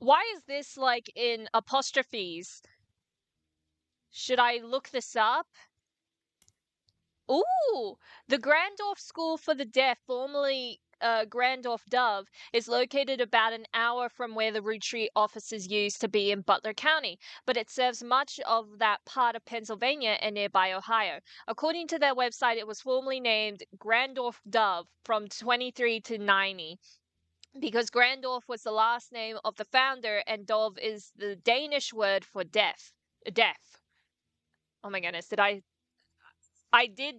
Why is this like in apostrophes? Should I look this up? Ooh, the Grandorf School for the Deaf, formerly Grandorf Dove, is located about an hour from where the Roottrees offices used to be in Butler County, but it serves much of that part of Pennsylvania and nearby Ohio. According to their website, it was formerly named Grandorf Dove from 23 to 90. Because Grandorf was the last name of the founder, and Dove is the Danish word for deaf. Deaf. Oh my goodness, I did,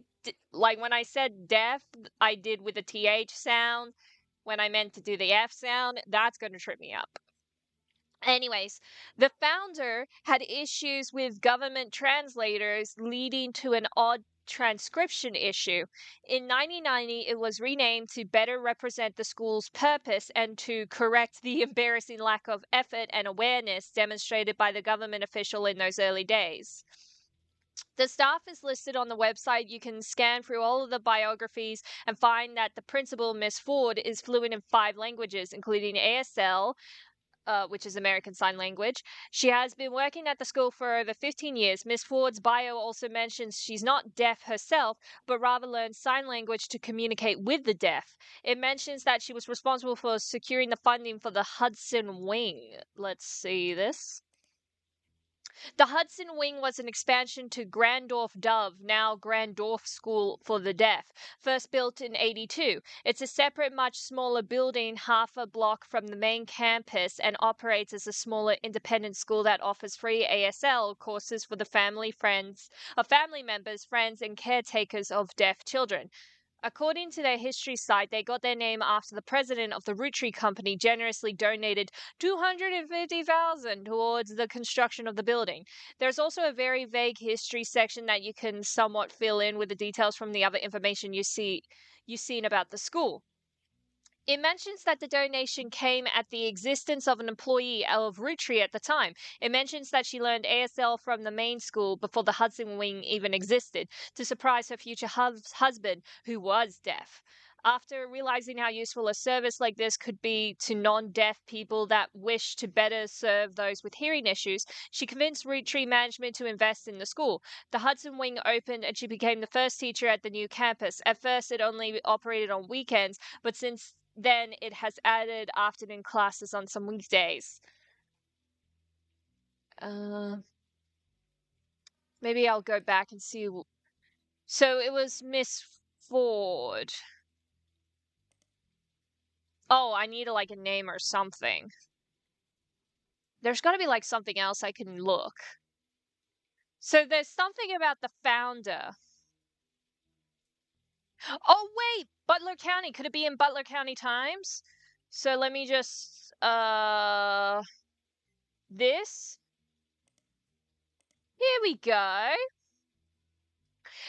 like when I said deaf, I did with the TH sound. When I meant to do the F sound, that's going to trip me up. Anyways, the founder had issues with government translators, leading to an odd transcription issue. In 1990, it was renamed to better represent the school's purpose and to correct the embarrassing lack of effort and awareness demonstrated by the government official in those early days. The staff is listed on the website. You can scan through all of the biographies and find that the principal, Miss Ford, is fluent in 5 languages, including ASL, which is American Sign Language. She has been working at the school for over 15 years. Miss Ford's bio also mentions she's not deaf herself, but rather learned sign language to communicate with the deaf. It mentions that she was responsible for securing the funding for the Hudson Wing. Let's see this. The Hudson Wing was an expansion to Grandorf Dove, now Grandorf School for the Deaf, first built in 82. It's a separate, much smaller building, half a block from the main campus, and operates as a smaller independent school that offers free ASL courses for the family members, friends, and caretakers of deaf children. According to their history site, they got their name after the president of the Roottrees company generously donated $250,000 towards the construction of the building. There's also a very vague history section that you can somewhat fill in with the details from the other information you've seen about the school. It mentions that the donation came at the existence of an employee of Roottrees at the time. It mentions that she learned ASL from the main school before the Hudson Wing even existed, to surprise her future husband, who was deaf. After realizing how useful a service like this could be to non-deaf people that wish to better serve those with hearing issues, she convinced Roottrees management to invest in the school. The Hudson Wing opened and she became the first teacher at the new campus. At first, it only operated on weekends, but since then it has added afternoon classes on some weekdays. Maybe I'll go back and see. So it was Miss Ford. Oh, I need like a name or something. There's got to be like something else I can look. So there's something about the founder. Oh wait, Butler County. Could it be in Butler County Times? So let me just this. Here we go.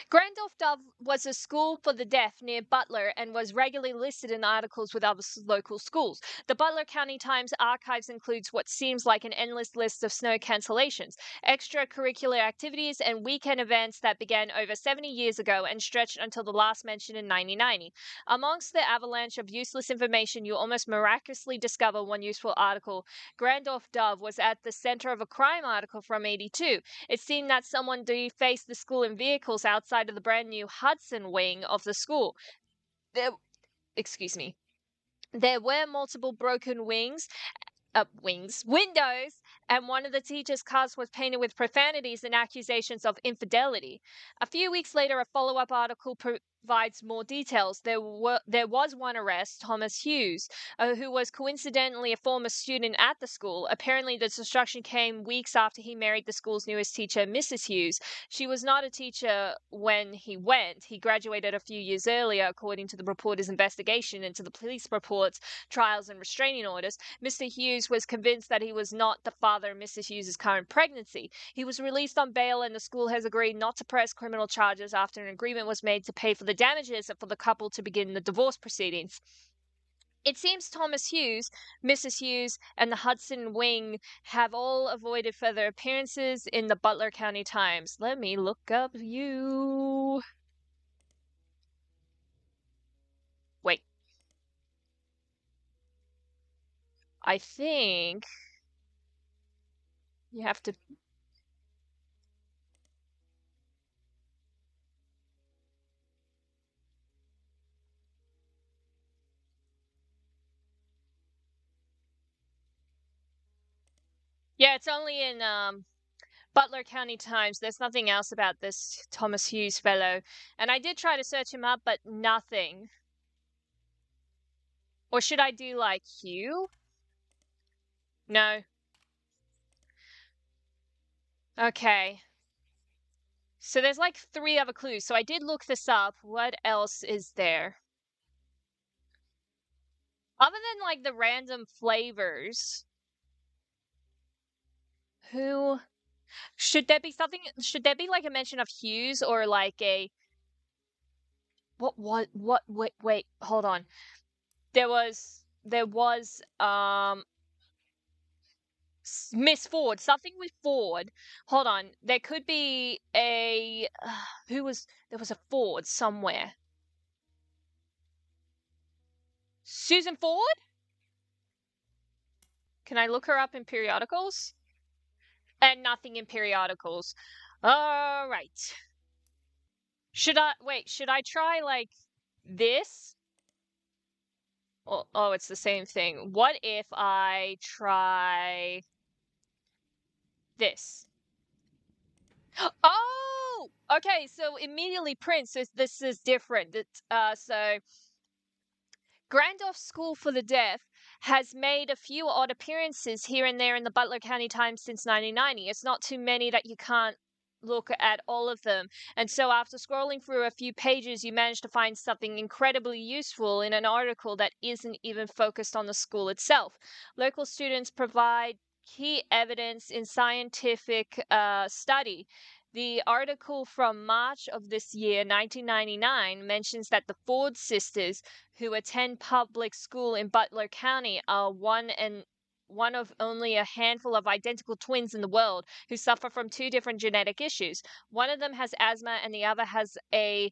Grandolph Dove was a school for the deaf near Butler and was regularly listed in articles with other local schools. The Butler County Times archives includes what seems like an endless list of snow cancellations, extracurricular activities, and weekend events that began over 70 years ago and stretched until the last mention in 1990. Amongst the avalanche of useless information, you almost miraculously discover one useful article. Grandolph Dove was at the center of a crime article from 82. It seemed that someone defaced the school in vehicles outside of the brand new Hudson wing of the school. There, excuse me. There were multiple broken windows, and one of the teacher's cars was painted with profanities and accusations of infidelity. A few weeks later, a follow-up article provides more details. There was one arrest, Thomas Hughes, who was coincidentally a former student at the school. Apparently, the destruction came weeks after he married the school's newest teacher, Mrs. Hughes. She was not a teacher when he went. He graduated a few years earlier, according to the reporter's investigation into the police reports, trials, and restraining orders. Mr. Hughes was convinced that he was not the father of Mrs. Hughes' current pregnancy. He was released on bail, and the school has agreed not to press criminal charges after an agreement was made to pay for the damages for the couple to begin the divorce proceedings. It seems Thomas Hughes, Mrs. Hughes, and the Hudson Wing have all avoided further appearances in the Butler County Times. Let me look up you. Wait. I think You have to. Yeah, it's only in Butler County Times. There's nothing else about this Thomas Hughes fellow. And I did try to search him up, but nothing. Or should I do like Hugh? No. Okay. So there's like 3 other clues. So I did look this up. What else is there? Other than like the random flavors, who should there be something? Should there be like a mention of Hughes or like a what? Wait, hold on. There was Miss Ford, something with Ford. Hold on. There could be a who was there was a Ford somewhere. Susan Ford? Can I look her up in periodicals? And nothing in periodicals. All right. Should I try like this? Oh, it's the same thing. What if I try this? Oh, okay. So immediately Prince. This is different. So Grandolph School for the Deaf has made a few odd appearances here and there in the Butler County Times since 1990. It's not too many that you can't look at all of them. And so after scrolling through a few pages, you manage to find something incredibly useful in an article that isn't even focused on the school itself. Local students provide key evidence in scientific study. The article from March of this year, 1999, mentions that the Ford sisters, who attend public school in Butler County, are one of only a handful of identical twins in the world who suffer from 2 different genetic issues. One of them has asthma, and the other has a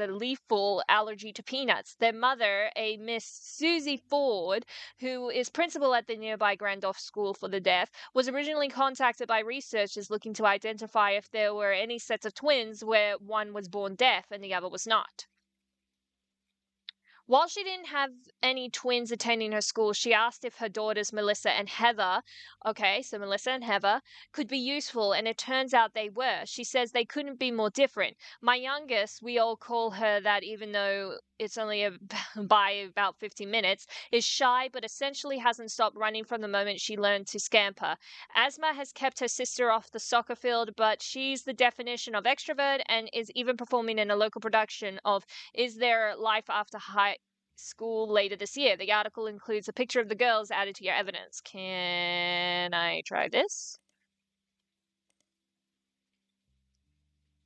lethal allergy to peanuts. Their mother, a Miss Susie Ford, who is principal at the nearby Randolph School for the Deaf, was originally contacted by researchers looking to identify if there were any sets of twins where one was born deaf and the other was not. While she didn't have any twins attending her school, she asked if her daughters Melissa and Heather, okay, so Melissa and Heather, could be useful, and it turns out they were. She says they couldn't be more different. My youngest, we all call her that even though it's only by about 15 minutes, is shy but essentially hasn't stopped running from the moment she learned to scamper. Asthma has kept her sister off the soccer field, but she's the definition of extrovert and is even performing in a local production of Is There Life After High School later this year. The article includes a picture of the girls added to your evidence. Can I try this?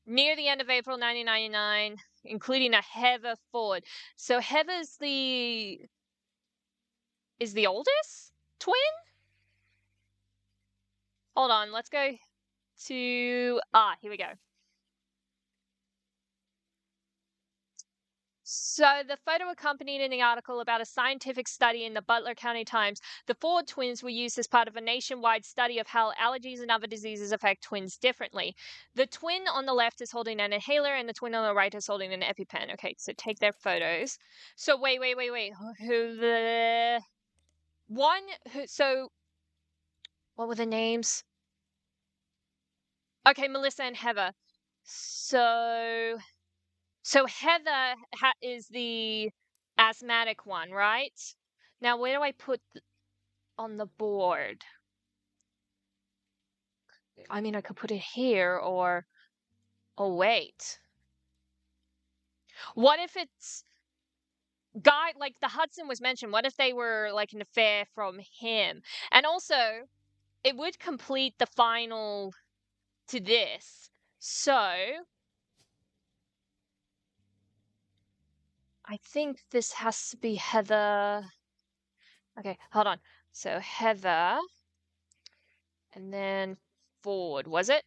Near the end of April 1999, including a Heather Ford. So Heather's is the oldest twin? Hold on, let's go to here we go. So the photo accompanied in the article about a scientific study in the Butler County Times. The Ford twins were used as part of a nationwide study of how allergies and other diseases affect twins differently. The twin on the left is holding an inhaler and the twin on the right is holding an EpiPen. Okay, so take their photos. So wait. Who the one who so what were the names? Okay, Melissa and Heather. So Heather is the asthmatic one, right? Now, where do I put on the board? I mean, I could put it here or. Oh, wait. What if it's. Guy, like the Hudson was mentioned, what if they were like an affair from him? And also, it would complete the final to this. So, I think this has to be Heather. Okay, hold on. So, Heather. And then Ford, was it?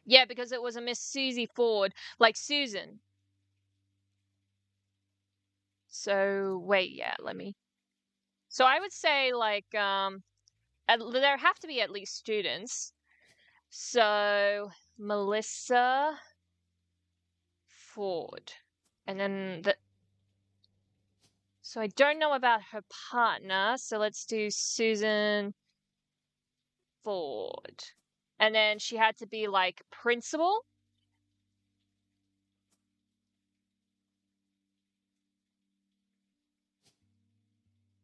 Yeah, because it was a Miss Susie Ford, like Susan. So, wait, yeah, let me... So I would say, like, there have to be at least students. So, Melissa Ford. And then so I don't know about her partner, so let's do Susan Ford. And then she had to be, like, principal.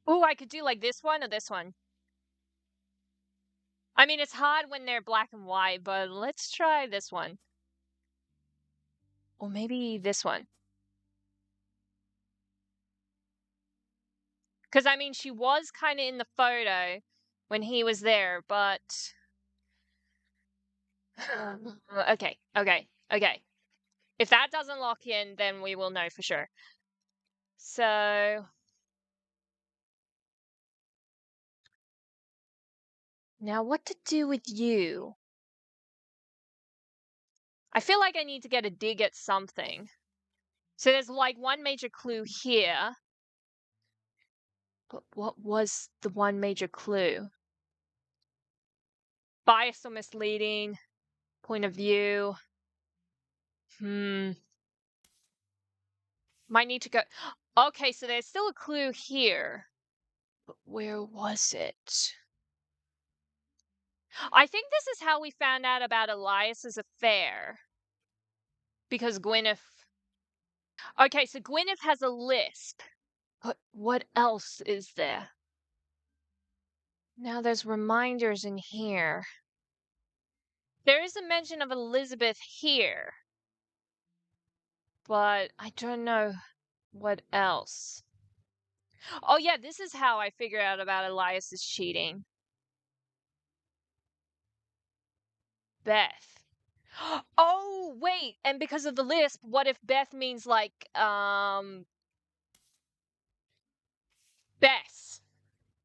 Oh, I could do, like, this one or this one. I mean, it's hard when they're black and white, but let's try this one. Or maybe this one. Because, I mean, she was kind of in the photo when he was there, but... Okay. If that doesn't lock in, then we will know for sure. So... Now, what to do with you? I feel like I need to get a dig at something. So there's, like, one major clue here. But what was the one major clue? Biased or misleading. Point of view. Might need to go... Okay, so there's still a clue here. But where was it? I think this is how we found out about Elias's affair. Because Gwyneth... Okay, so Gwyneth has a lisp. But what else is there? Now there's reminders in here. There is a mention of Elizabeth here. But I don't know what else. Oh yeah, this is how I figured out about Elias's cheating. Beth. Oh, wait, and because of the lisp, what if Beth means, like, Bess?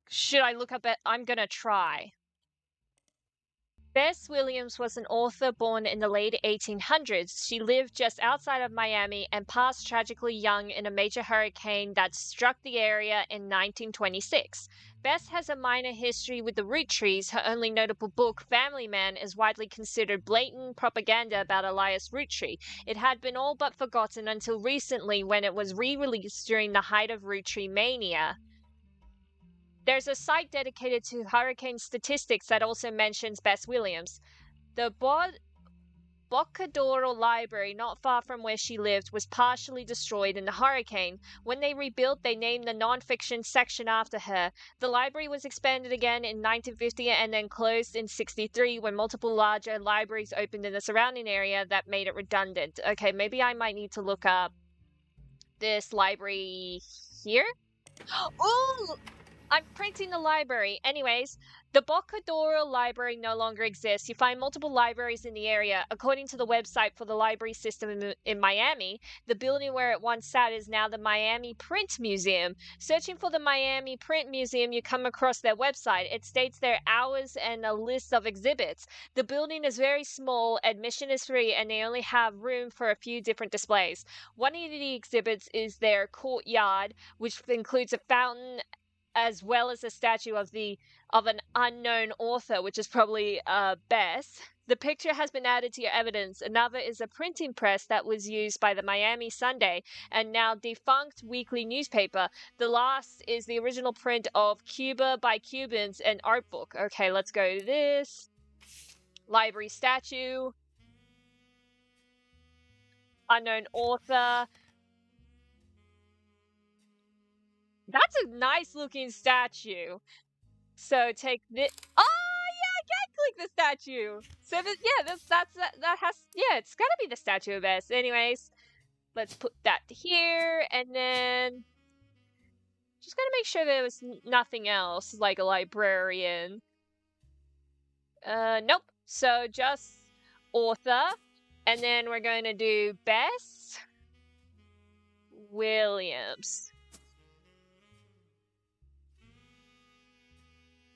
Should I look up it? I'm gonna try. Bess Williams was an author born in the late 1800s. She lived just outside of Miami and passed tragically young in a major hurricane that struck the area in 1926. Bess has a minor history with the Roottrees. Her only notable book, Family Man, is widely considered blatant propaganda about Elias Roottree. It had been all but forgotten until recently when it was re-released during the height of Roottreemania. There's a site dedicated to hurricane statistics that also mentions Bess Williams. The Boccadoro Library, not far from where she lived, was partially destroyed in the hurricane. When they rebuilt, they named the non-fiction section after her. The library was expanded again in 1950 and then closed in 1963 when multiple larger libraries opened in the surrounding area that made it redundant. Okay, maybe I might need to look up this library here. Ooh! I'm printing the library. Anyways, the Boccadoro Library no longer exists. You find multiple libraries in the area. According to the website for the library system in Miami, the building where it once sat is now the Miami Print Museum. Searching for the Miami Print Museum, you come across their website. It states their hours and a list of exhibits. The building is very small, admission is free, and they only have room for a few different displays. One of the exhibits is their courtyard, which includes a fountain as well as a statue of an unknown author, which is probably Bess. The picture has been added to your evidence. Another is a printing press that was used by the Miami Sunday and now defunct weekly newspaper. The last is the original print of Cuba by Cubans, an art book. Okay, let's go to this. Library statue. Unknown author. That's a nice looking statue. So take this. Oh yeah, I can click the statue. So that has it's gotta be the statue of Bess. Anyways, let's put that here, and then just gotta make sure there was nothing else like a librarian. Nope. So just author, and then we're going to do Bess Williams.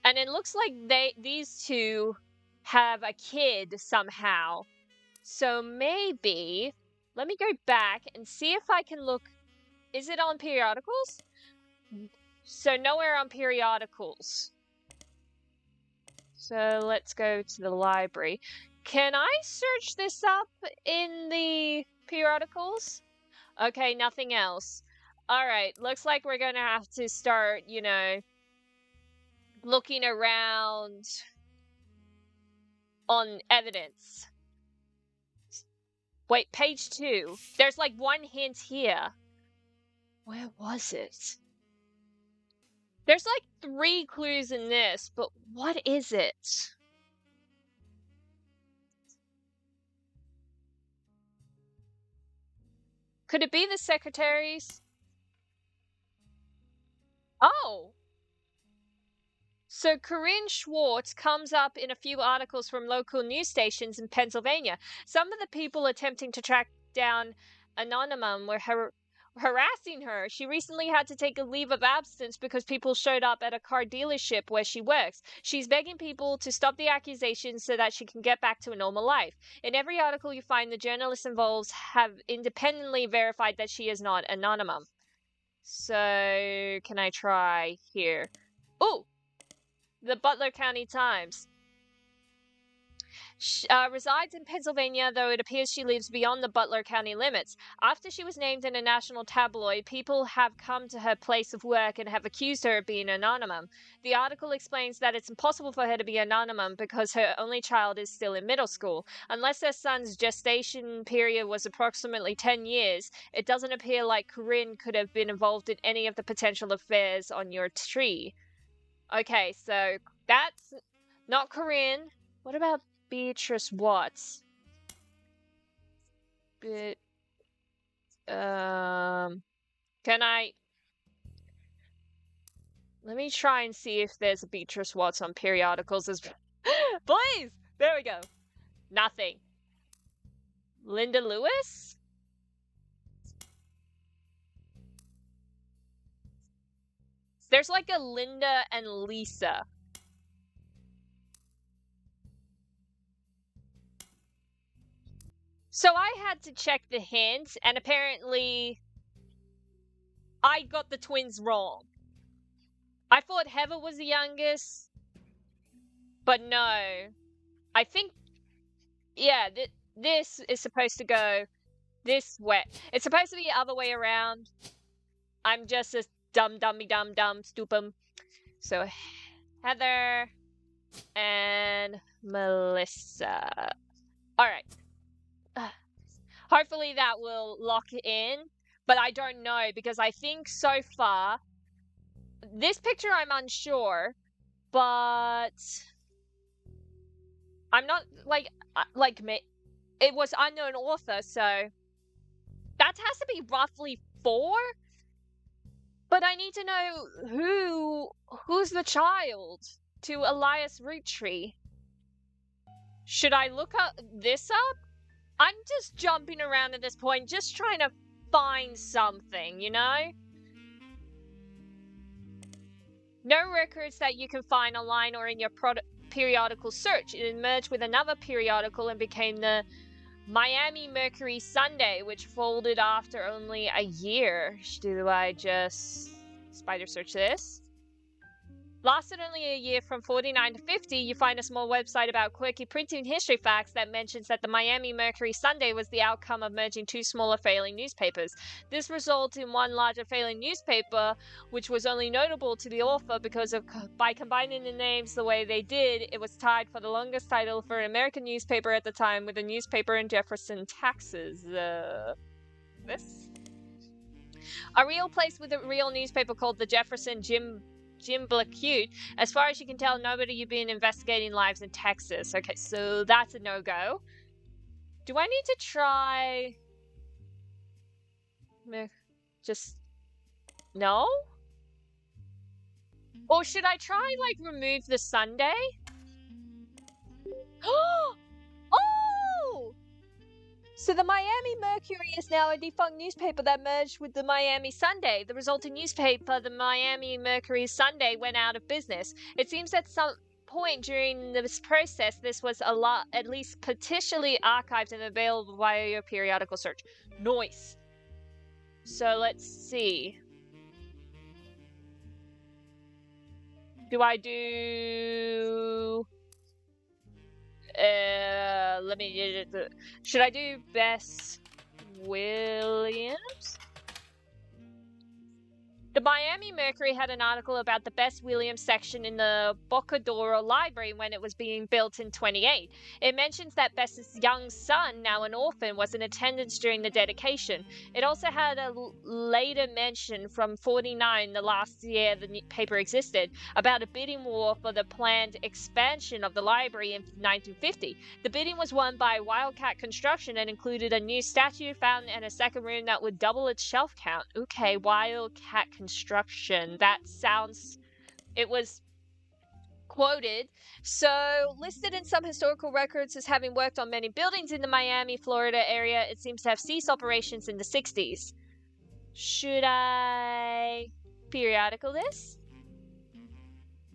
And it looks like these two have a kid somehow. So maybe, let me go back and see if I can look Is it on periodicals? So nowhere on periodicals. So let's go to the library. Can I search this up in the periodicals? Okay, nothing else. Alright, looks like we're gonna have to start, looking around on evidence. Wait, page 2. There's like one hint here. Where was it? There's like 3 clues in this, but what is it? Could it be the secretaries? Oh! So Corinne Schwartz comes up in a few articles from local news stations in Pennsylvania. Some of the people attempting to track down Anonymum were harassing her. She recently had to take a leave of absence because people showed up at a car dealership where she works. She's begging people to stop the accusations so that she can get back to a normal life. In every article you find, the journalists involved have independently verified that she is not Anonymum. So, can I try here? Oh! The Butler County Times. She resides in Pennsylvania, though it appears she lives beyond the Butler County limits. After she was named in a national tabloid, people have come to her place of work and have accused her of being anonymous. The article explains that it's impossible for her to be anonymous because her only child is still in middle school. Unless their son's gestation period was approximately 10 years, it doesn't appear like Corinne could have been involved in any of the potential affairs on your tree. Okay, so that's not Corinne. What about Beatrice Watts? Can I... Let me try and see if there's a Beatrice Watts on periodicals as... Please! There we go. Nothing. Linda Lewis? There's like a Linda and Lisa. So I had to check the hints, and apparently I got the twins wrong. I thought Heather was the youngest, but no. I think, yeah, this is supposed to go this way. It's supposed to be the other way around. I'm just a dumb, stupid. So, Heather and Melissa. Alright. Hopefully that will lock in, but I don't know, because I think so far, this picture I'm unsure, but I'm not, like me, it was unknown author, so that has to be roughly 4, but I need to know who's the child to Elias Roottree. Should I look this up? I'm just jumping around at this point, just trying to find something, you know? No records that you can find online or in your periodical search. It merged with another periodical and became the Miami Mercury Sunday, which folded after only a year. Do I just spider search this? Lasted only a year from 49 to 50, you find a small website about quirky printing history facts that mentions that the Miami Mercury Sunday was the outcome of merging 2 smaller failing newspapers. This resulted in one larger failing newspaper, which was only notable to the author because by combining the names the way they did, it was tied for the longest title for an American newspaper at the time with a newspaper in Jefferson, Texas. This? A real place with a real newspaper called the Jefferson Jim Blacute. As far as you can tell, nobody you've been investigating lives in Texas. Okay, so that's a no-go. Do I need to try... Just... No? Or should I try, like, remove the Sunday? Oh! So the Miami Mercury is now a defunct newspaper that merged with the Miami Sunday. The resulting newspaper, the Miami Mercury Sunday, went out of business. It seems at some point during this process, this was at least partially archived and available via your periodical search. Noise. So let's see. Do I do... let me... Should I do Bess Williams? The Miami Mercury had an article about the Bess Williams section in the Boccadoro Library when it was being built in 28. It mentions that Bess's young son, now an orphan, was in attendance during the dedication. It also had a later mention from 49, the last year the paper existed, about a bidding war for the planned expansion of the library in 1950. The bidding was won by Wildcat Construction and included a new statue, fountain, and a second room that would double its shelf count. Okay, Wildcat Construction. That sounds... It was quoted. So, listed in some historical records as having worked on many buildings in the Miami, Florida area, it seems to have ceased operations in the 60s. Should I periodical this?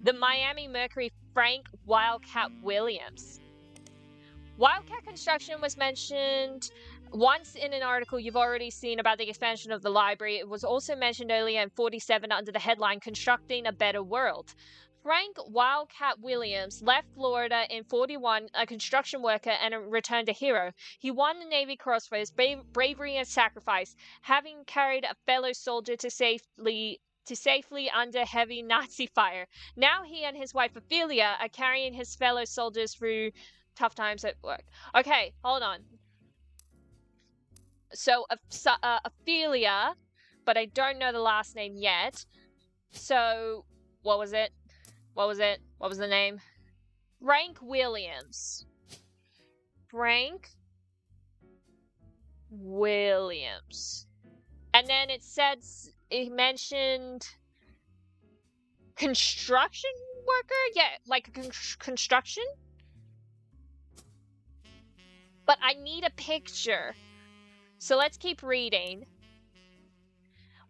The Miami Mercury, Frank Wildcat Williams. Wildcat Construction was mentioned once in an article you've already seen about the expansion of the library. It was also mentioned earlier in 47 under the headline Constructing a Better World. Frank Wildcat Williams left Florida in 41, a construction worker, and returned a hero. He won the Navy Cross for his bravery and sacrifice, having carried a fellow soldier to safely under heavy Nazi fire. Now he and his wife Ophelia are carrying his fellow soldiers through tough times at work. Okay, hold on. So, Ophelia, but I don't know the last name yet. So, what was it? What was the name? Frank Williams. Frank Williams. And then it mentioned construction worker? Yeah, like construction? But I need a picture. So let's keep reading.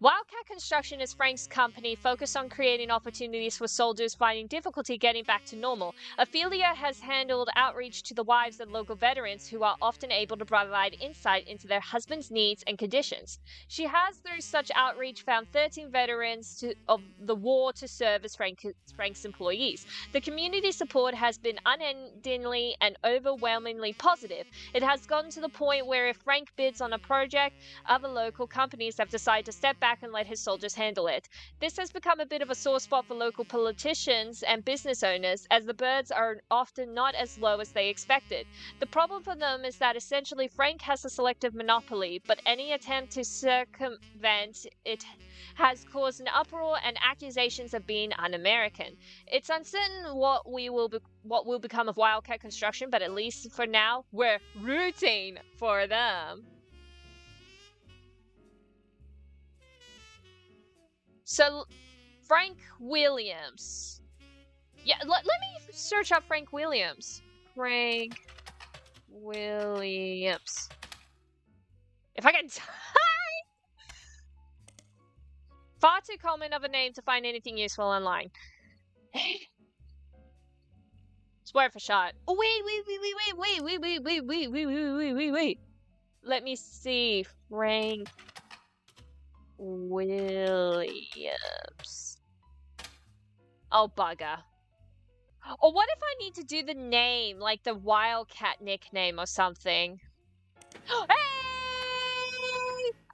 Wildcat Construction is Frank's company focused on creating opportunities for soldiers finding difficulty getting back to normal. Ophelia has handled outreach to the wives of local veterans who are often able to provide insight into their husbands' needs and conditions. She has, through such outreach, found 13 veterans of the war to serve as Frank's employees. The community support has been unendingly and overwhelmingly positive. It has gotten to the point where if Frank bids on a project, other local companies have decided to step back and let his soldiers handle it. This has become a bit of a sore spot for local politicians and business owners, as the birds are often not as low as they expected. The problem for them is that essentially Frank has a selective monopoly, but any attempt to circumvent it has caused an uproar and accusations of being un-American. It's uncertain what will become of Wildcat Construction, but at least for now, we're rooting for them. So, Frank Williams. Yeah, let me search up Frank Williams. Frank Williams. If I can type! Far too common of a name to find anything useful online. It's worth a shot. Oh, wait. Let me see. Frank Williams. Oh, bugger. Or what if I need to do the name, like the Wildcat nickname or something? Hey!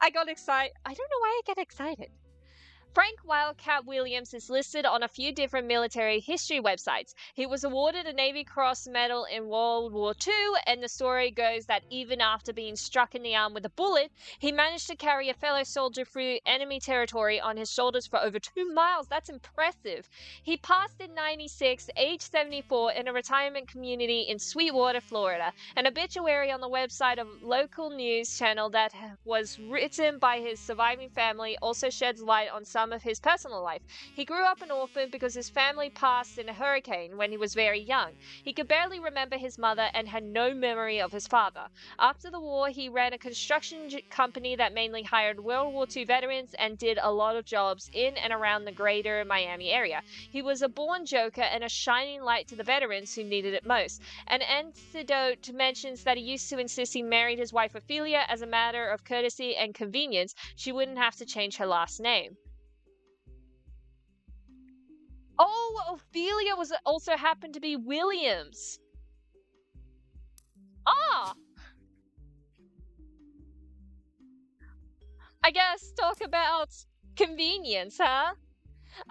I got excited. I don't know why I get excited. Frank Wildcat Williams is listed on a few different military history websites. He was awarded a Navy Cross Medal in World War II, and the story goes that even after being struck in the arm with a bullet, he managed to carry a fellow soldier through enemy territory on his shoulders for over 2 miles. That's impressive. He passed in 96, age 74, in a retirement community in Sweetwater, Florida. An obituary on the website of a local news channel that was written by his surviving family also sheds light on some of his his personal life. He grew up an orphan because his family passed in a hurricane when he was very young. He could barely remember his mother and had no memory of his father. After the war, he ran a construction company that mainly hired World War II veterans and did a lot of jobs in and around the greater Miami area. He was a born joker and a shining light to the veterans who needed it most. An anecdote mentions that he used to insist he married his wife Ophelia as a matter of courtesy and convenience. She wouldn't have to change her last name. Oh, Ophelia was also happened to be Williams. Ah! I guess talk about convenience, huh?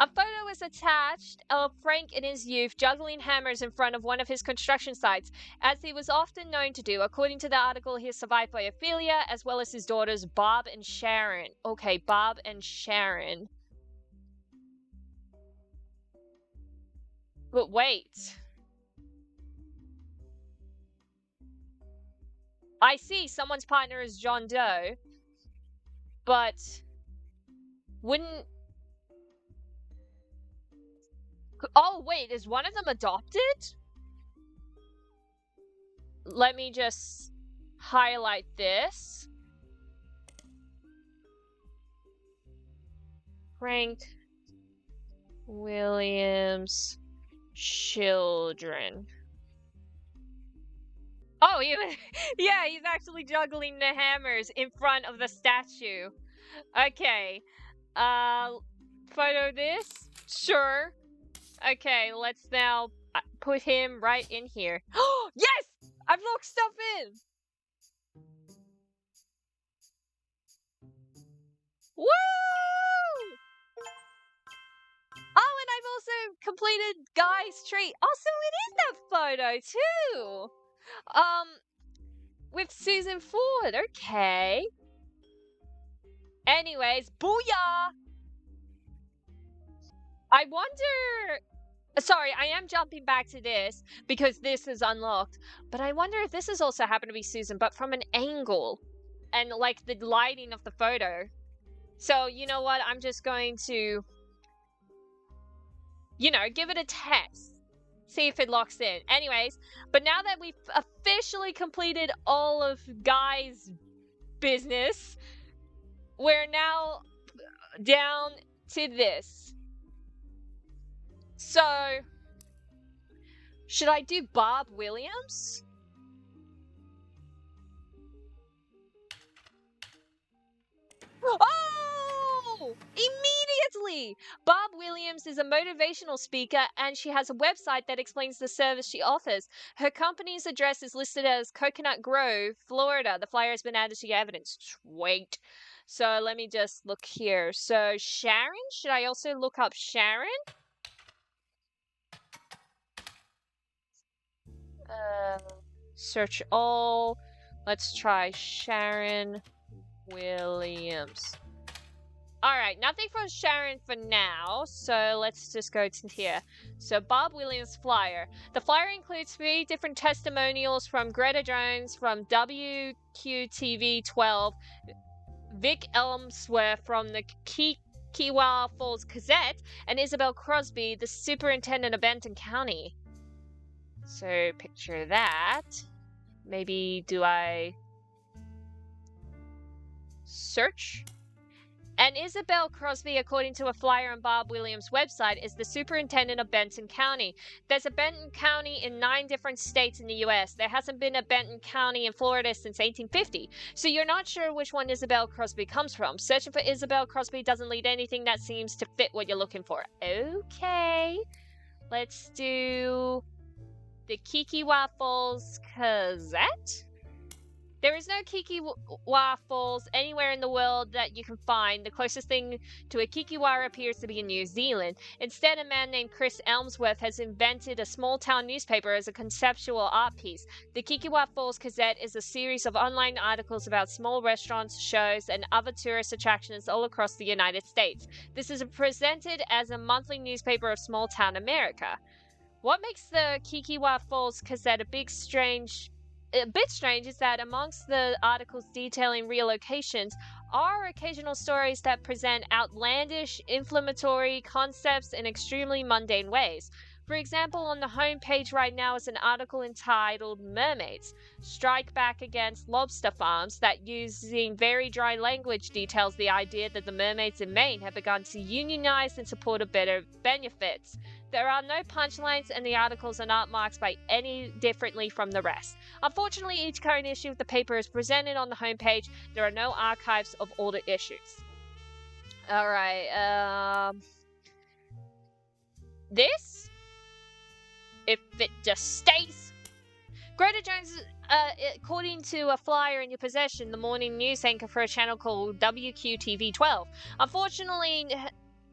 A photo was attached of Frank in his youth juggling hammers in front of one of his construction sites, as he was often known to do. According to the article, he is survived by Ophelia, as well as his daughters Bob and Sharon. Okay, Bob and Sharon. But wait. I see someone's partner is John Doe, but wouldn't... Oh, wait, is one of them adopted? Let me just highlight this. Frank Williams children. Oh, yeah, he's actually juggling the hammers in front of the statue. Okay. Photo this? Sure. Okay, let's now put him right in here. Oh, yes! I've locked stuff in! Woo! Oh, and I've also completed Guy's treat. Oh, so it is that photo, too! With Susan Ford, okay. Anyways, booyah! I wonder... Sorry, I am jumping back to this because this is unlocked. But I wonder if this has also happened to be Susan, but from an angle. And, like, the lighting of the photo. So, you know what? I'm just going to, give it a test. See if it locks in. Anyways, but now that we've officially completed all of Guy's business, we're now down to this. So, should I do Bob Williams? Oh! Immediately! Bob Williams is a motivational speaker and she has a website that explains the service she offers. Her company's address is listed as Coconut Grove, Florida. The flyer has been added to your evidence. Sweet. So let me just look here. So Sharon? Should I also look up Sharon? Search all. Let's try Sharon Williams. Alright, nothing from Sharon for now, so let's just go to here. So, Bob Williams flyer. The flyer includes 3 different testimonials from Greta Jones, from WQTV 12, Vic Elmsworth from the Kiowa Falls Gazette, and Isabel Crosby, the superintendent of Benton County. So, picture that. Maybe do I search? And Isabel Crosby, according to a flyer on Bob Williams' website, is the superintendent of Benton County. There's a Benton County in 9 different states in the U.S. There hasn't been a Benton County in Florida since 1850. So you're not sure which one Isabel Crosby comes from. Searching for Isabel Crosby doesn't lead anything that seems to fit what you're looking for. Okay. Let's do the Kiowa Falls Gazette. There is no Kiowa Falls anywhere in the world that you can find. The closest thing to a Kiowa appears to be in New Zealand. Instead, a man named Chris Elmsworth has invented a small-town newspaper as a conceptual art piece. The Kiowa Falls Gazette is a series of online articles about small restaurants, shows, and other tourist attractions all across the United States. This is presented as a monthly newspaper of small-town America. What makes the Kiowa Falls Gazette a big, strange a bit strange is that amongst the articles detailing relocations are occasional stories that present outlandish, inflammatory concepts in extremely mundane ways. For example, on the homepage right now is an article entitled Mermaids Strike Back Against Lobster Farms that, using very dry language, details the idea that the mermaids in Maine have begun to unionize in support of better benefits. There are no punchlines, and the articles are not marked by any differently from the rest. Unfortunately, each current issue of the paper is presented on the homepage. There are no archives of older issues. Alright, this, if it just stays. Greta Jones, according to a flyer in your possession, the morning news anchor for a channel called WQTV12. Unfortunately,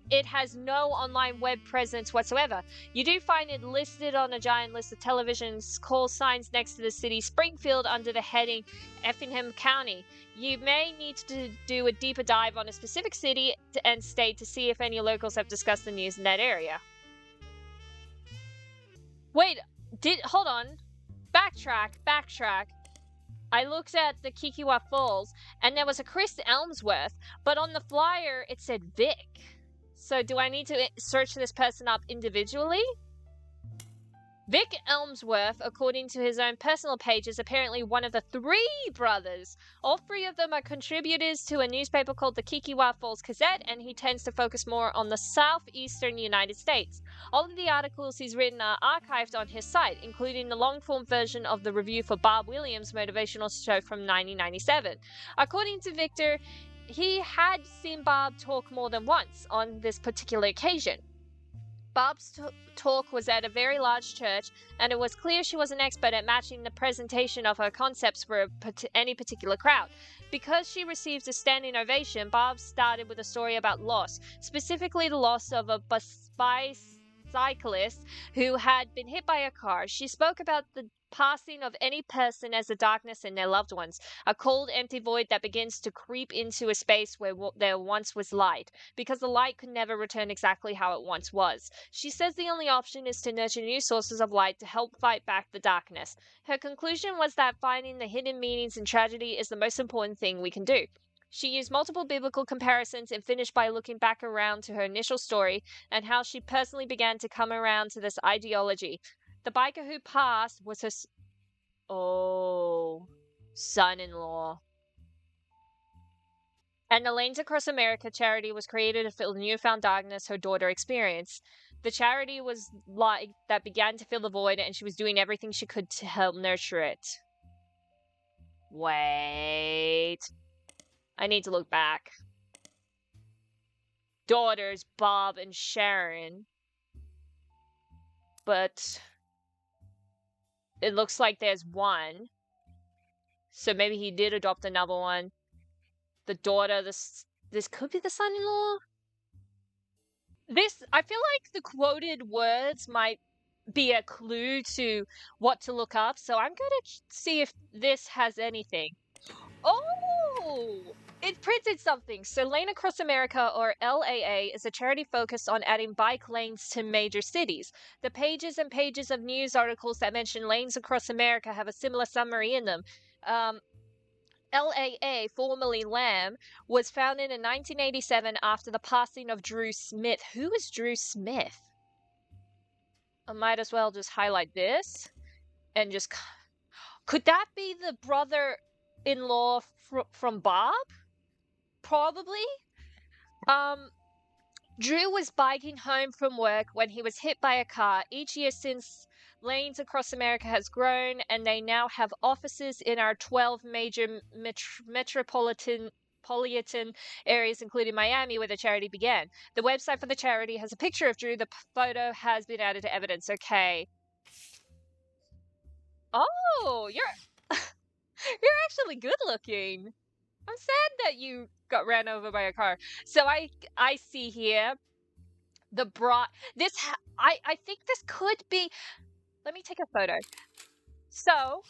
it has no online web presence whatsoever. You do find it listed on a giant list of television call signs next to the city Springfield under the heading Effingham County. You may need to do a deeper dive on a specific city and state to see if any locals have discussed the news in that area. Wait, hold on. Backtrack. I looked at the Kikiwa Falls, and there was a Chris Elmsworth, but on the flyer it said Vic. So do I need to search this person up individually? Vic Elmsworth, according to his own personal page, is apparently one of the 3 brothers. All 3 of them are contributors to a newspaper called the Kikiwa Falls Gazette, and he tends to focus more on the southeastern United States. All of the articles he's written are archived on his site, including the long-form version of the review for Bob Williams' motivational show from 1997. According to Victor, he had seen Bob talk more than once on this particular occasion. Bob's talk was at a very large church, and it was clear she was an expert at matching the presentation of her concepts for any particular crowd. Because she received a standing ovation, Bob started with a story about loss, specifically the loss of a bicyclist who had been hit by a car. She spoke about the passing of any person as a darkness in their loved ones, a cold, empty void that begins to creep into a space where there once was light, because the light could never return exactly how it once was. She says the only option is to nurture new sources of light to help fight back the darkness. Her conclusion was that finding the hidden meanings in tragedy is the most important thing we can do. She used multiple biblical comparisons and finished by looking back around to her initial story and how she personally began to come around to this ideology. The biker who passed was her son-in-law. And the Lanes Across America charity was created to fill the newfound darkness her daughter experienced. The charity was light that began to fill the void, and she was doing everything she could to help nurture it. Wait. I need to look back. Daughters, Bob and Sharon. But it looks like there's one. So maybe he did adopt another one. The daughter, this could be the son-in-law? I feel like the quoted words might be a clue to what to look up. So I'm going to see if this has anything. Oh! It printed something. So Lane Across America, or LAA, is a charity focused on adding bike lanes to major cities. The pages and pages of news articles that mention Lanes Across America have a similar summary in them. LAA, formerly LAM, was founded in 1987 after the passing of Drew Smith. Who is Drew Smith? I might as well just highlight this and just... Could that be the brother-in-law from Bob? Probably. Drew was biking home from work when he was hit by a car. Each year since, Lanes Across America has grown, and they now have offices in our 12 major metropolitan areas, including Miami, where the charity began. The website for the charity has a picture of Drew. The photo has been added to evidence. Okay. Oh, you're actually good looking. I'm sad that you got ran over by a car. So I see here the I think this could be. Let me take a photo. So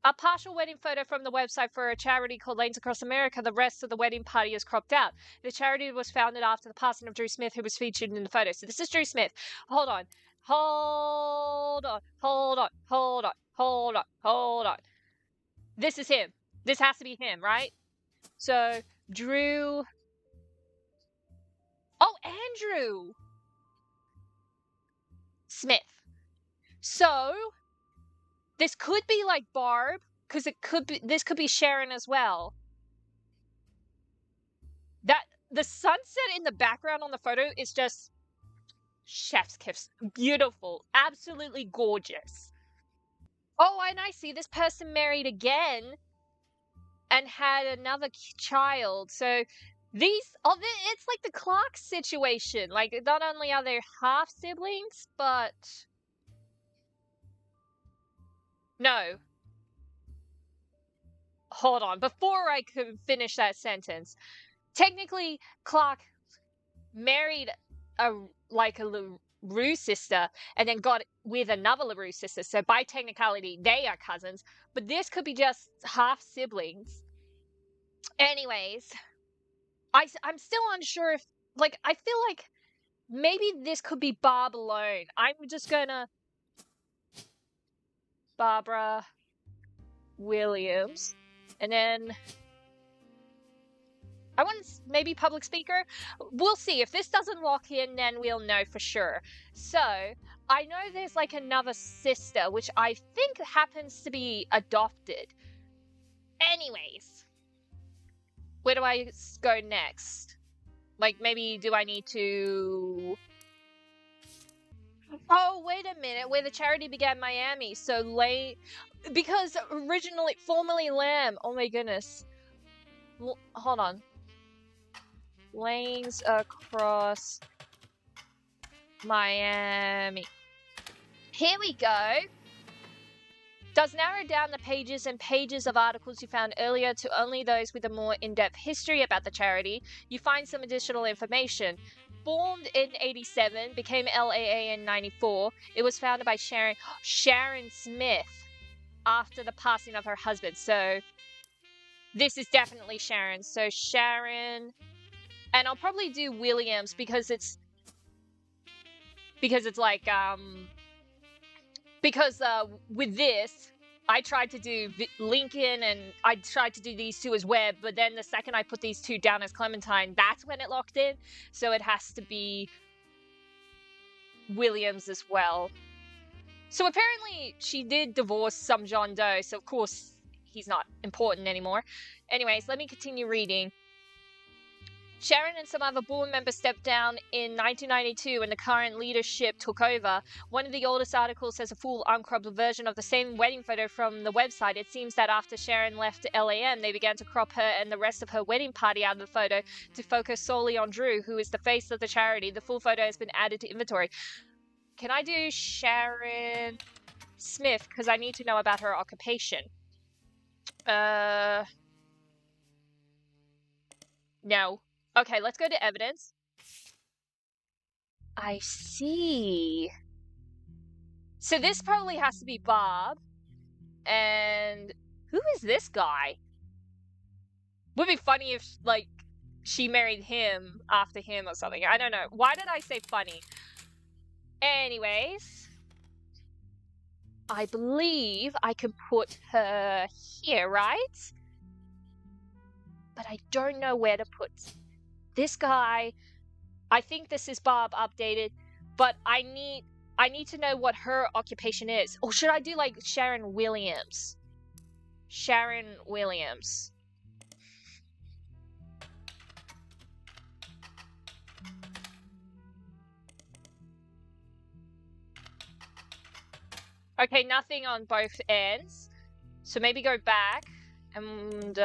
a partial wedding photo from the website for a charity called Lanes Across America. The rest of the wedding party is cropped out. The charity was founded after the passing of Drew Smith, who was featured in the photo. So this is Drew Smith. Hold on. Hold on. Hold on. Hold on. Hold on. Hold on. This is him. This has to be him, right? So, Drew. Oh, Andrew Smith. So, this could be like Barb, because this could be Sharon as well. That the sunset in the background on the photo is just chef's kiss. Beautiful. Absolutely gorgeous. Oh, and I see this person married again and had another child. So it's like the Clark situation. Like, not only are they half siblings, but no. Hold on. Before I could finish that sentence, technically, Clark married a LaRue sister and then got with another LaRue sister. So by technicality, they are cousins. But this could be just half siblings. Anyways, I'm still unsure if, like, I feel like maybe this could be Barb alone. I'm just gonna... Barbara Williams. And then... I want maybe public speaker. We'll see. If this doesn't lock in, then we'll know for sure. So, I know there's like another sister, which I think happens to be adopted. Anyways, where do I go next? Like, maybe do I need to... Oh, wait a minute. Where the charity began, Miami. So, because originally, formerly Lamb. Oh my goodness. Hold on. Lanes across Miami. Here we go. Does narrow down the pages and pages of articles you found earlier to only those with a more in-depth history about the charity. You find some additional information. Formed in 87, became LAA in 94. It was founded by Sharon Smith after the passing of her husband. So this is definitely Sharon. So Sharon... And I'll probably do Williams because it's like, with this, I tried to do Lincoln and I tried to do these two as Webb, but then the second I put these two down as Clementine, that's when it locked in. So it has to be Williams as well. So apparently she did divorce some John Doe, so of course he's not important anymore. Anyways, let me continue reading. Sharon and some other board members stepped down in 1992 when the current leadership took over. One of the oldest articles has a full uncropped version of the same wedding photo from the website. It seems that after Sharon left LAM, they began to crop her and the rest of her wedding party out of the photo to focus solely on Drew, who is the face of the charity. The full photo has been added to inventory. Can I do Sharon Smith? Because I need to know about her occupation. No. Okay, let's go to evidence. I see. So this probably has to be Bob. And who is this guy? Would be funny if, like, she married him after him or something. I don't know. Why did I say funny? Anyways, I believe I can put her here, right? But I don't know where to put this guy. I think this is Bob updated, but I need to know what her occupation is. Or should I do like Sharon Williams? Sharon Williams. Okay, nothing on both ends. So maybe go back and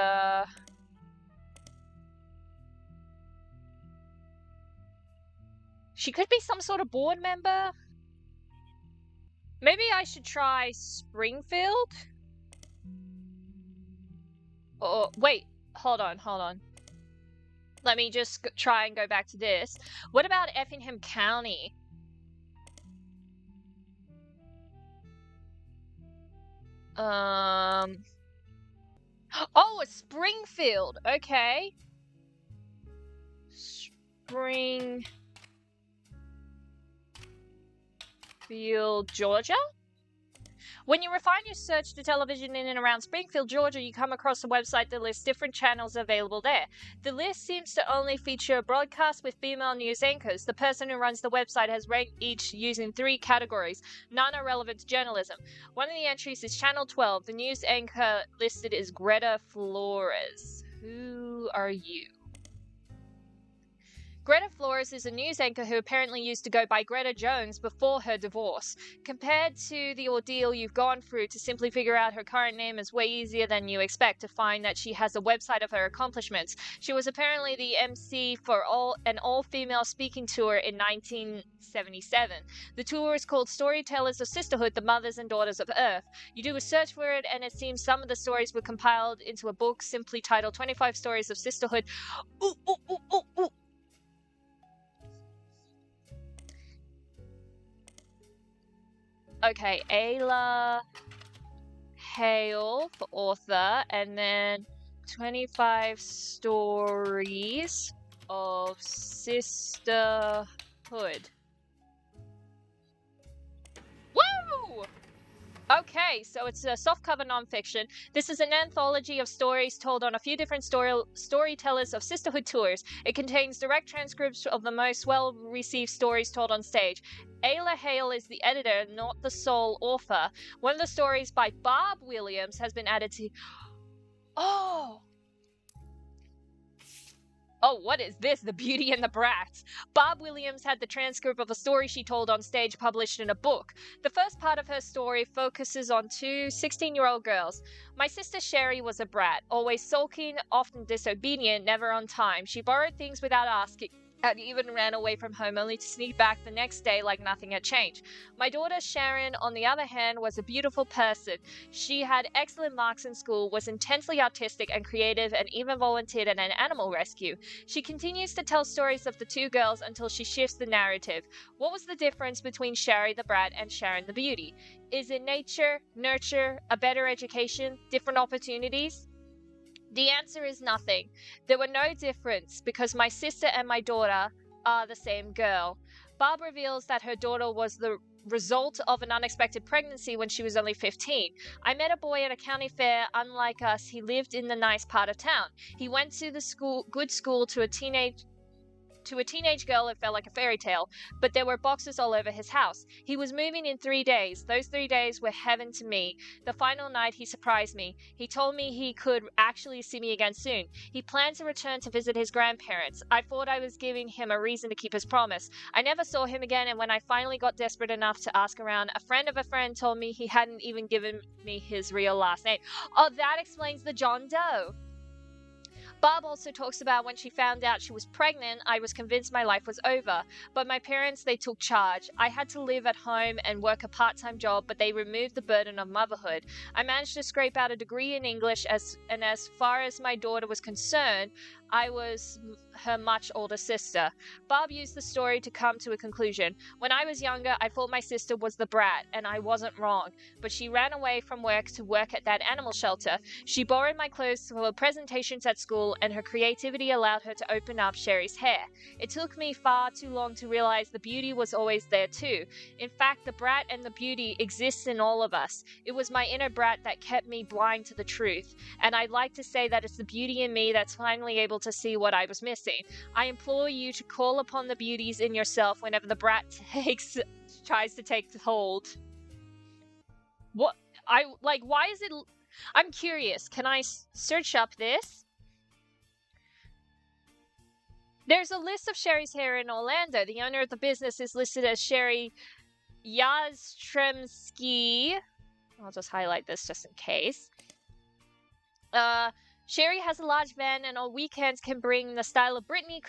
she could be some sort of board member. Maybe I should try Springfield? Oh, wait. Hold on. Let me just try and go back to this. What about Effingham County? Oh, it's Springfield. Okay. Springfield, Georgia? When you refine your search to television in and around Springfield, Georgia, you come across a website that lists different channels available there. The list seems to only feature broadcasts with female news anchors. The person who runs the website has ranked each using 3 categories. None are relevant to journalism. One of the entries is Channel 12. The news anchor listed is Greta Flores. Who are you? Greta Flores is a news anchor who apparently used to go by Greta Jones before her divorce. Compared to the ordeal you've gone through, to simply figure out her current name is way easier than you expect. To find that she has a website of her accomplishments. She was apparently the MC for an all-female speaking tour in 1977. The tour is called Storytellers of Sisterhood, the Mothers and Daughters of Earth. You do a search for it, and it seems some of the stories were compiled into a book simply titled 25 Stories of Sisterhood. Ooh, ooh, ooh, ooh, ooh. Okay, Ayla Hale for author, and then 25 Stories of Sisterhood. Woo! Okay, so it's a softcover nonfiction. This is an anthology of stories told on a few different storytellers of sisterhood tours. It contains direct transcripts of the most well-received stories told on stage. Ayla Hale is the editor, not the sole author. One of the stories by Bob Williams has been added to... Oh, what is this? The Beauty and the Brat. Bob Williams had the transcript of a story she told on stage published in a book. The first part of her story focuses on 2 16-year-old girls. My sister Sherry was a brat, always sulking, often disobedient, never on time. She borrowed things without asking, and even ran away from home only to sneak back the next day like nothing had changed. My daughter Sharon, on the other hand, was a beautiful person. She had excellent marks in school, was intensely artistic and creative, and even volunteered at an animal rescue. She continues to tell stories of the 2 girls until she shifts the narrative. What was the difference between Sherry the brat and Sharon the beauty? Is it nature, nurture, a better education, different opportunities? The answer is nothing. There were no difference because my sister and my daughter are the same girl. Barb reveals that her daughter was the result of an unexpected pregnancy when she was only 15. I met a boy at a county fair. Unlike us, he lived in the nice part of town. He went to the good school to a teenage girl. It felt like a fairy tale, but there were boxes all over his house. He was moving in 3 days. Those 3 days were heaven to me. The final night he surprised me. He told me he could actually see me again soon. He planned to return to visit his grandparents. I thought I was giving him a reason to keep his promise. I never saw him again, and when I finally got desperate enough to ask around, a friend of a friend told me he hadn't even given me his real last name. Oh, that explains the John Doe. Barb also talks about when she found out she was pregnant, I was convinced my life was over. But my parents, they took charge. I had to live at home and work a part-time job, but they removed the burden of motherhood. I managed to scrape out a degree in English, and as far as my daughter was concerned, I was her much older sister. Barb used the story to come to a conclusion. When I was younger, I thought my sister was the brat, and I wasn't wrong. But she ran away from work to work at that animal shelter. She borrowed my clothes for presentations at school, and her creativity allowed her to open up Sherry's hair. It took me far too long to realize the beauty was always there too. In fact, the brat and the beauty exists in all of us. It was my inner brat that kept me blind to the truth. And I'd like to say that it's the beauty in me that's finally able to see what I was missing. I implore you to call upon the beauties in yourself whenever the brat tries to take hold. What? Why is it... I'm curious. Can I search up this? There's a list of Sherry's hair in Orlando. The owner of the business is listed as Sherry Yastremski. I'll just highlight this just in case. Sherry has a large van and on weekends can bring the style of Brittany,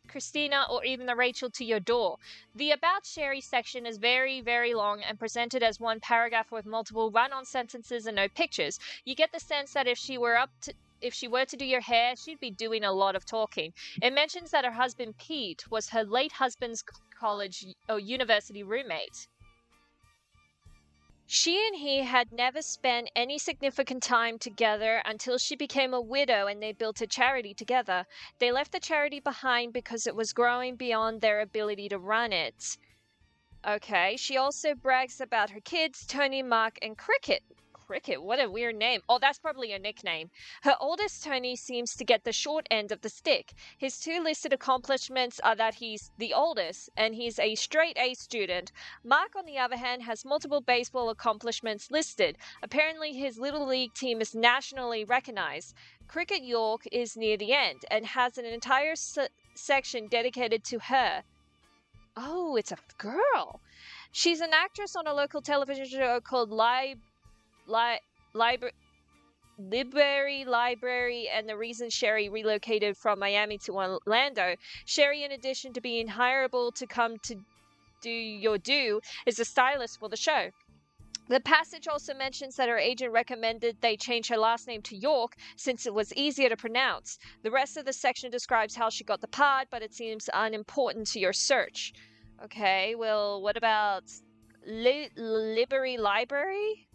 Christina, or even the Rachel to your door. The About Sherry section is very, very long and presented as one paragraph with multiple run-on sentences and no pictures. You get the sense that if she were to do your hair, she'd be doing a lot of talking. It mentions that her husband Pete was her late husband's college or university roommate. She and he had never spent any significant time together until she became a widow and they built a charity together. They left the charity behind because it was growing beyond their ability to run it. Okay, she also brags about her kids, Tony, Mark, and Cricket. Cricket, what a weird name. Oh, that's probably a nickname. Her oldest, Tony, seems to get the short end of the stick. His two listed accomplishments are that he's the oldest and he's a straight A student. Mark, on the other hand, has multiple baseball accomplishments listed. Apparently, his little league team is nationally recognized. Cricket York is near the end and has an entire section dedicated to her. Oh, it's a girl. She's an actress on a local television show called Library Library, and the reason Sherry relocated from Miami to Orlando. Sherry, in addition to being hireable to come to do your due, is a stylist for the show. The passage also mentions that her agent recommended they change her last name to York since it was easier to pronounce. The rest of the section describes how she got the part, but it seems unimportant to your search. Okay, well, what about Library Library?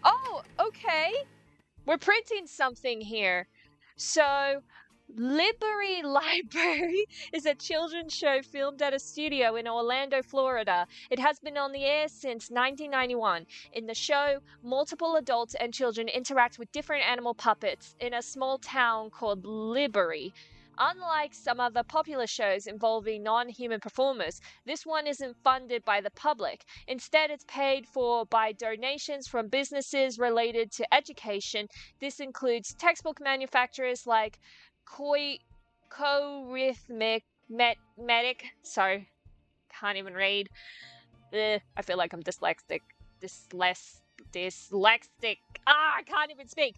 Oh, okay. We're printing something here. So, Library Library is a children's show filmed at a studio in Orlando, Florida. It has been on the air since 1991. In the show, multiple adults and children interact with different animal puppets in a small town called Library. Unlike some other popular shows involving non-human performers, this one isn't funded by the public. Instead, it's paid for by donations from businesses related to education. This includes textbook manufacturers like Co-Rhythmic, sorry, can't even read. I feel like I'm dyslexic. Dyslexic. I can't even speak.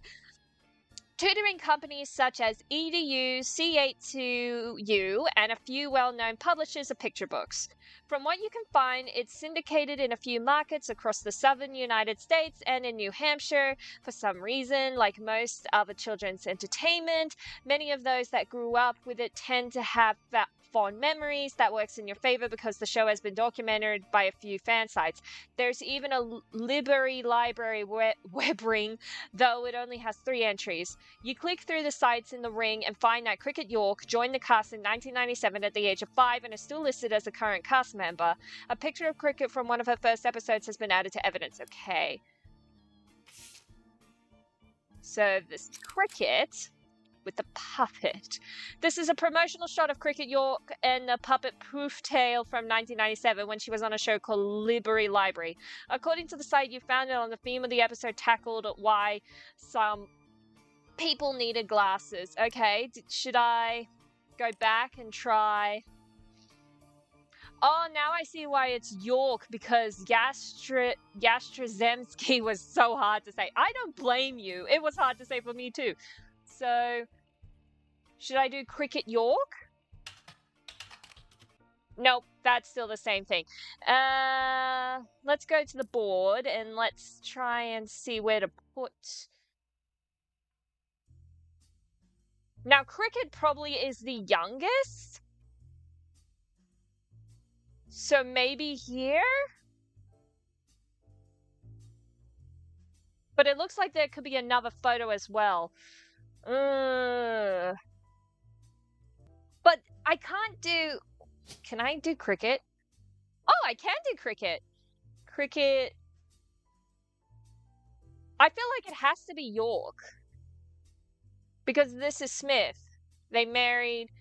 Tutoring companies such as EDU, C82U, and a few well-known publishers of picture books. From what you can find, it's syndicated in a few markets across the southern United States and in New Hampshire. For some reason, like most other children's entertainment, many of those that grew up with it tend to have that fond memories. That works in your favor because the show has been documented by a few fan sites. There's even a Library Library web ring, though it only has 3 entries. You click through the sites in the ring and find that Cricket York joined the cast in 1997 at the age of 5 and is still listed as a current cast member. A picture of Cricket from one of her first episodes has been added to evidence. Okay. So this Cricket with the puppet. This is a promotional shot of Cricket York and the puppet Poof Tail from 1997 when she was on a show called Library Library. According to the site, you found it on the theme of the episode tackled why some people needed glasses. Okay, should I go back and try? Oh, now I see why it's York, because Yastrozemski was so hard to say. I don't blame you. It was hard to say for me too. So, should I do Cricket York? Nope, that's still the same thing. Let's go to the board and let's try and see where to put. Now, Cricket probably is the youngest. So maybe here? But it looks like there could be another photo as well. But I can't do... Can I do Cricket? Oh, I can do Cricket. Cricket... I feel like it has to be York. Because this is Smith. They married...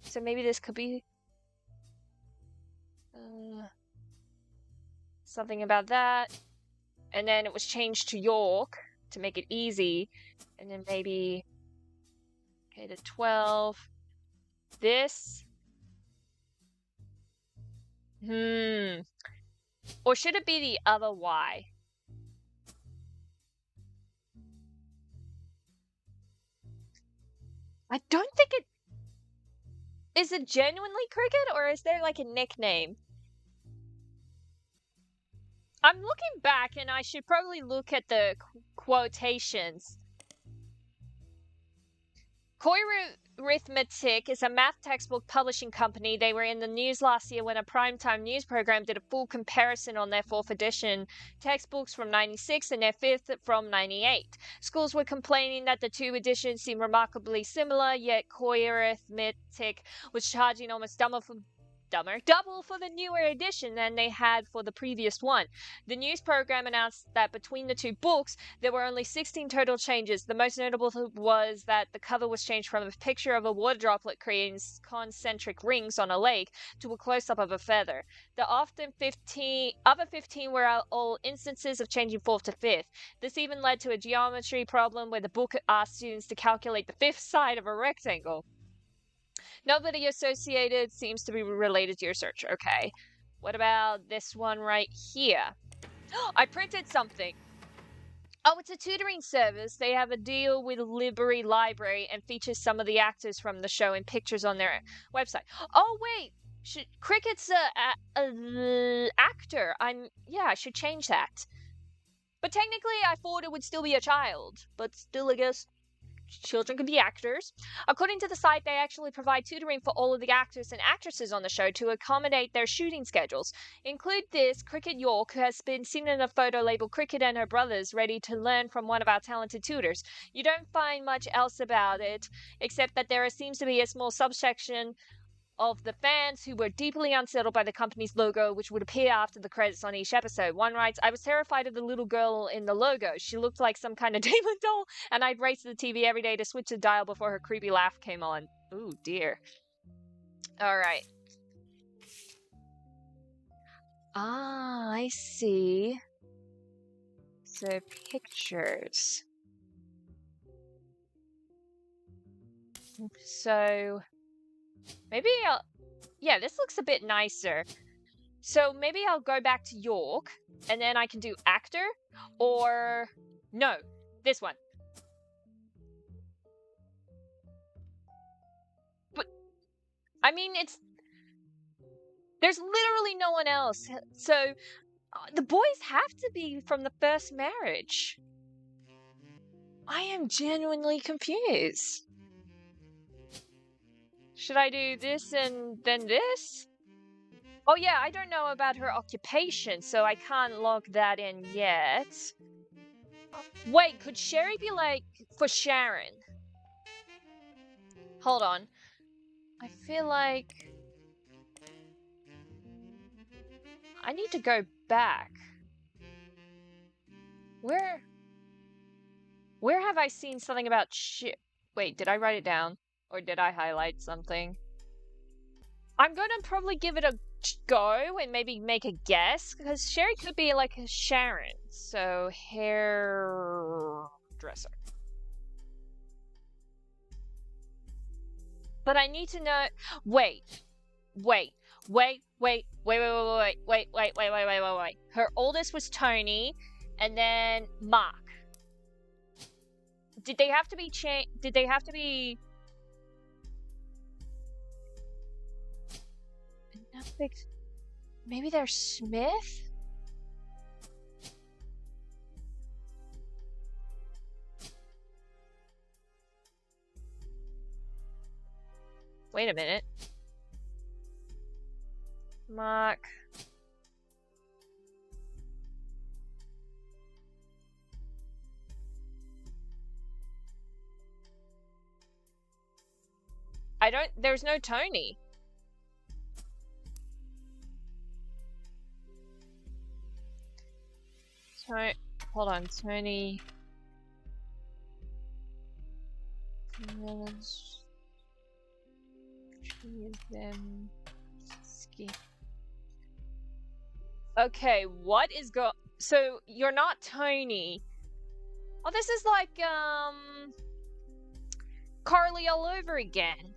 So maybe this could be... something about that. And then it was changed to York to make it easy. And then maybe... Okay, to 12. This. Or should it be the other Y? I don't think it... Is it genuinely Cricket, or is there like a nickname? I'm looking back, and I should probably look at the quotations. Roottrees is a math textbook publishing company. They were in the news last year when a primetime news program did a full comparison on their 4th edition textbooks from 96 and their 5th from 98. Schools were complaining that the 2 editions seemed remarkably similar, yet Roottrees was charging almost double for dumber, double for the newer edition than they had for the previous one. The news program announced that between the two books, there were only 16 total changes. The most notable was that the cover was changed from a picture of a water droplet creating concentric rings on a lake to a close-up of a feather. The other 15 were all instances of changing fourth to fifth. This even led to a geometry problem where the book asked students to calculate the fifth side of a rectangle. Nobody associated seems to be related to your search. Okay. What about this one right here? I printed something. Oh, it's a tutoring service. They have a deal with Liberty Library and features some of the actors from the show in pictures on their website. Oh, wait. Cricket's a actor. I should change that. But technically, I thought it would still be a child. But still, I guess children can be actors. According to the site, they actually provide tutoring for all of the actors and actresses on the show to accommodate their shooting schedules. Include this, Cricket York, who has been seen in a photo labeled Cricket and Her Brothers, ready to learn from one of our talented tutors. You don't find much else about it, except that there seems to be a small subsection of the fans who were deeply unsettled by the company's logo, which would appear after the credits on each episode. One writes, I was terrified of the little girl in the logo. She looked like some kind of demon doll, and I'd race to the TV every day to switch the dial before her creepy laugh came on. Ooh, dear. Alright. Ah, I see. So, pictures. So, maybe yeah, this looks a bit nicer. So maybe I'll go back to York, and then I can do actor, or no, this one. But I mean, there's literally no one else. So the boys have to be from the first marriage. I am genuinely confused. Should I do this and then this? Oh yeah, I don't know about her occupation, so I can't log that in yet. Wait, could Sherry be like for Sharon? Hold on. I feel like I need to go back. Where have I seen something about Wait, did I write it down? Or did I highlight something? I'm gonna probably give it a go and maybe make a guess, because Sherry could be like a Sharon. So, hairdresser. But I need to know. Wait. Her oldest was Tony, and then Mark. Did they have to be Did they have to be? Maybe they're Smith? Wait a minute. Mark. There's no Tony. Hold on, Tony. Okay, what is so you're not Tony. Oh, this is like Carly all over again.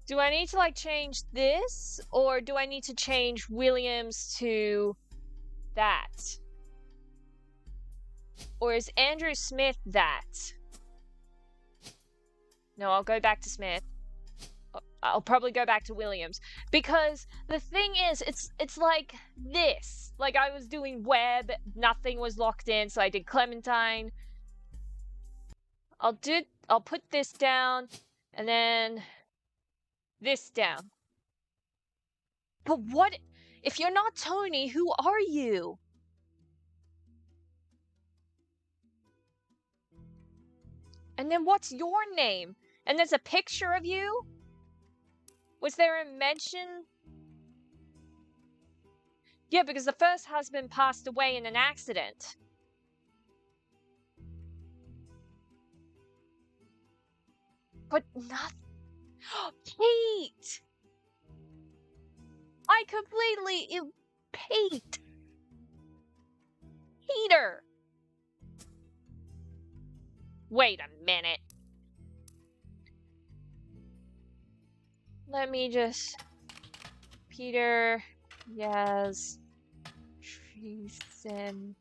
Do I need to like change this, or do I need to change Williams to that? Or is Andrew Smith that? No, I'll go back to Smith. I'll probably go back to Williams, because the thing is, it's like this. Like I was doing Webb, nothing was locked in, so I did Clementine. I'll put this down, and then this down. But what if you're not Tony? Who are you? And then what's your name? And there's a picture of you? Was there a mention? Yeah, because the first husband passed away in an accident. But nothing. Pete! I completely. Pete! Peter! Wait a minute. Let me just. Peter. Yes. Treason.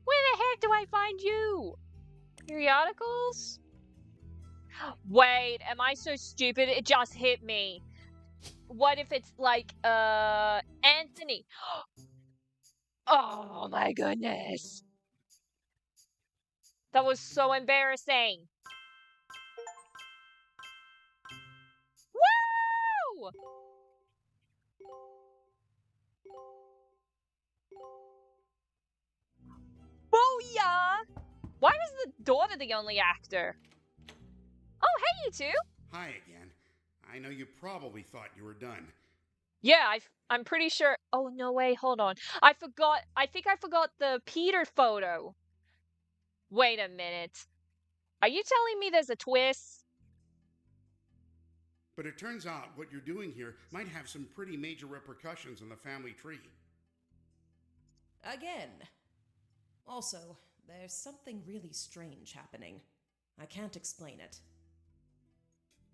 Where the heck do I find you? Periodicals? Wait, am I so stupid? It just hit me. What if it's like, Anthony? Oh my goodness. That was so embarrassing. Woo! Booyah! Why was the daughter the only actor? Oh, hey, you two. Hi again. I know you probably thought you were done. Yeah, I'm pretty sure. Oh, no way. Hold on. I think I forgot the Peter photo. Wait a minute. Are you telling me there's a twist? But it turns out what you're doing here might have some pretty major repercussions on the family tree. Again. Also, there's something really strange happening. I can't explain it.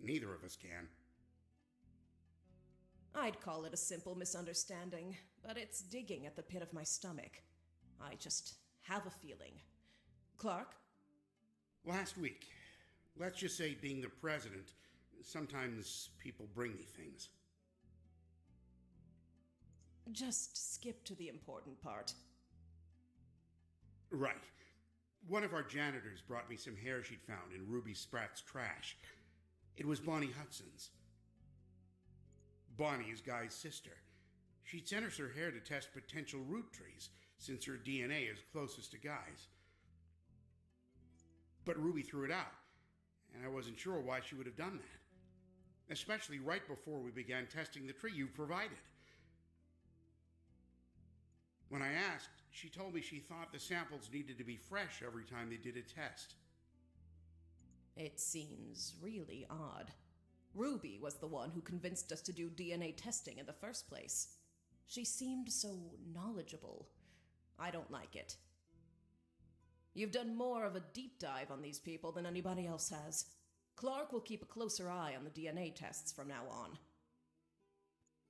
Neither of us can. I'd call it a simple misunderstanding, but it's digging at the pit of my stomach. I just have a feeling. Clark? Last week, let's just say being the president, sometimes people bring me things. Just skip to the important part. Right. One of our janitors brought me some hair she'd found in Ruby Spratt's trash. It was Bonnie Hudson's. Bonnie is Guy's sister. She'd sent us her hair to test potential Roottrees, since her DNA is closest to Guy's. But Ruby threw it out, and I wasn't sure why she would have done that. Especially right before we began testing the tree you provided. When I asked, she told me she thought the samples needed to be fresh every time they did a test. It seems really odd. Ruby was the one who convinced us to do DNA testing in the first place. She seemed so knowledgeable. I don't like it. You've done more of a deep dive on these people than anybody else has. Clark will keep a closer eye on the DNA tests from now on.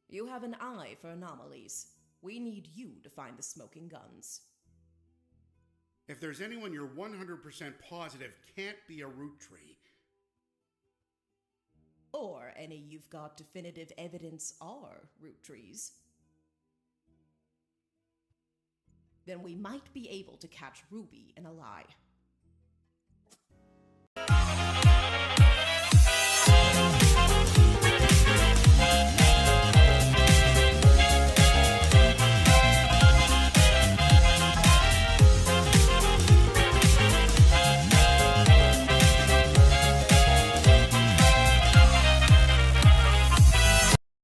You have an eye for anomalies. We need you to find the smoking guns. If there's anyone you're 100% positive can't be a Roottree, or any you've got definitive evidence are Roottrees, then we might be able to catch Ruby in a lie.